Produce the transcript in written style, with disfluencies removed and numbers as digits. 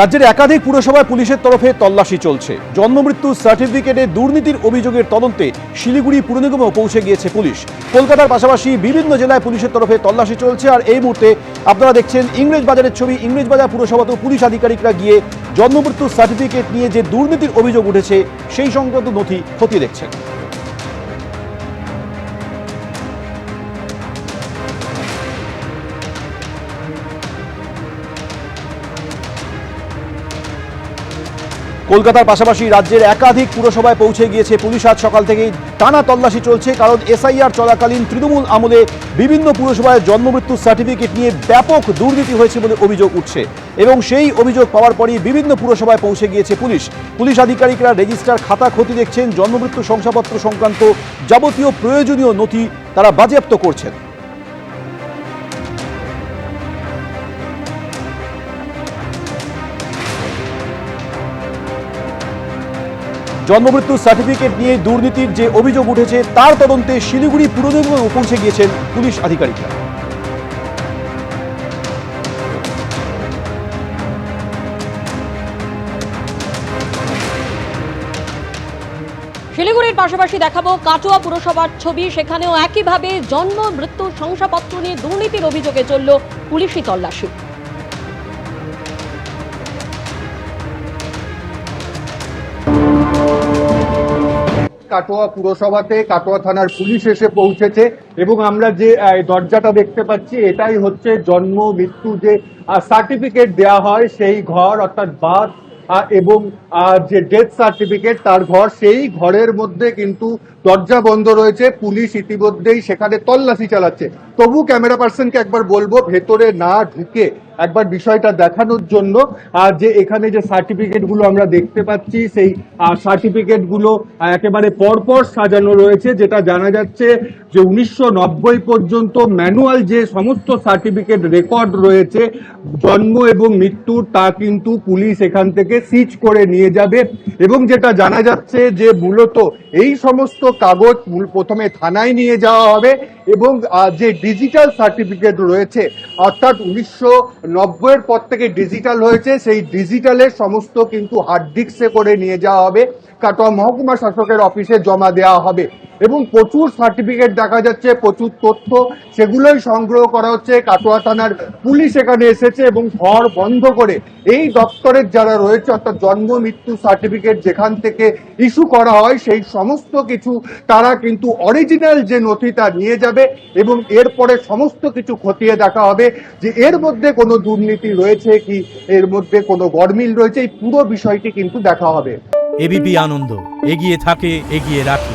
রাজ্যের একাধিক পুরসভায় পুলিশের তরফে তল্লাশি চলছে। জন্মমৃত্যু সার্টিফিকেটে দুর্নীতির অভিযোগের তদন্তে শিলিগুড়ি পুর নিগমেও পৌঁছে গিয়েছে পুলিশ। কলকাতার পাশাপাশি বিভিন্ন জেলায় পুলিশের তরফে তল্লাশি চলছে। আর এই মুহূর্তে আপনারা দেখছেন ইংরেজবাজারের ছবি। ইংরেজবাজার পুরসভাতেও পুলিশ আধিকারিকরা গিয়ে জন্মমৃত্যু সার্টিফিকেট নিয়ে যে দুর্নীতির অভিযোগ উঠেছে সেই সংক্রান্ত নথি খতিয়ে দেখছেন। কলকাতার পাশাপাশি রাজ্যের একাধিক পুরসভায় পৌঁছে গিয়েছে পুলিশ। আজ সকাল থেকেই টানা তল্লাশি চলছে, কারণ এসআইআর চলাকালীন তৃণমূল আমলে বিভিন্ন পুরসভায় জন্মমৃত্যু সার্টিফিকেট নিয়ে ব্যাপক দুর্নীতি হয়েছে বলে অভিযোগ উঠছে এবং সেই অভিযোগ পাওয়ার পরই বিভিন্ন পুরসভায় পৌঁছে গিয়েছে পুলিশ। পুলিশ আধিকারিকরা রেজিস্টার খাতা খতিয়ে দেখছেন, জন্মমৃত্যু শংসাপত্র সংক্রান্ত যাবতীয় প্রয়োজনীয় নথি তারা বাজেয়াপ্ত করছেন। জন্মমৃত্যু সার্টিফিকেট নিয়ে দুর্নীতির যে অভিযোগ উঠেছে তার তদন্তে শিলিগুড়ি পুর নিগমে পৌঁছে গিয়েছেন পুলিশ আধিকারিকরা। শিলিগুড়ির পাশাপাশি দেখাবো কাটোয়া পুরসভার ছবি। সেখানেও একইভাবে জন্ম মৃত্যু শংসাপত্র নিয়ে দুর্নীতির অভিযোগে চলল পুলিশি তল্লাশি। কাটোয়া পুরসভাতে কাটোয়া থানার পুলিশ এসে পৌঁছেছে এবং আমরা যে দরজাটা দেখতে পাচ্ছি এটাই হচ্ছে জন্ম মৃত্যু যে সার্টিফিকেট দেয়া হয় সেই ঘর, অর্থাৎ বার্থ এবং যে ডেথ সার্টিফিকেট তার ঘর। সেই ঘরের মধ্যে কিন্তু দরজা বন্ধ রয়েছে। পুলিশ ইতিমধ্যেই সেখানে তল্লাশি চালাচ্ছে। তবু ক্যামেরা পার্সনকে একবার বলবো ভেতরে না ঢুকে একবার বিষয়টা দেখানোর জন্য। যে এখানে যে সার্টিফিকেট গুলো আমরা দেখতে পাচ্ছি সেই সার্টিফিকেট গুলো একেবারে পরপর সাজানো রয়েছে, যেটা জানা যাচ্ছে যে 1990 পর্যন্ত ম্যানুয়াল যে সমস্ত সার্টিফিকেট রেকর্ড রয়েছে জন্ম এবং মৃত্যুর, তা কিন্তু পুলিশ এখান থেকে সিজ করে নিয়ে যাবে। এবং যেটা জানা যাচ্ছে যে মূলত এই সমস্ত কাগজ প্রথমে থানায় নিয়ে যাওয়া হবে এবং যে ডিজিটাল সার্টিফিকেট রয়েছে, অর্থাৎ 1990 পর থেকে ডিজিটাল হয়েছে, সেই ডিজিটালের সমস্ত কিন্তু হার্ড ডিস্কে করে নিয়ে যাওয়া হবে, কাটোয়া মহকুমা শাসকের অফিসে জমা দেওয়া হবে। এবং প্রচুর সার্টিফিকেট দেখা যাচ্ছে, প্রচুর তথ্য, সেগুলোই সংগ্রহ করা হচ্ছে। কাটোয়া থানার পুলিশ এখানে এসেছে এবং ঘর বন্ধ করে এই দপ্তরের যারা রয়েছে, অর্থাৎ জন্ম মৃত্যু সার্টিফিকেট যেখান থেকে ইস্যু করা হয় সেই সমস্ত কিছু তারা কিন্তু অরিজিনাল যে নথি তা নিয়ে যাবে এবং এরপরে সমস্ত কিছু খতিয়ে দেখা হবে যে এর মধ্যে কোনো দুর্নীতি রয়েছে কি, এর মধ্যে কোনো গরমিল রয়েছে, এই পুরো বিষয়টি কিন্তু দেখা হবে। এবিপি আনন্দ, এগিয়ে থাকে, এগিয়ে রাখে।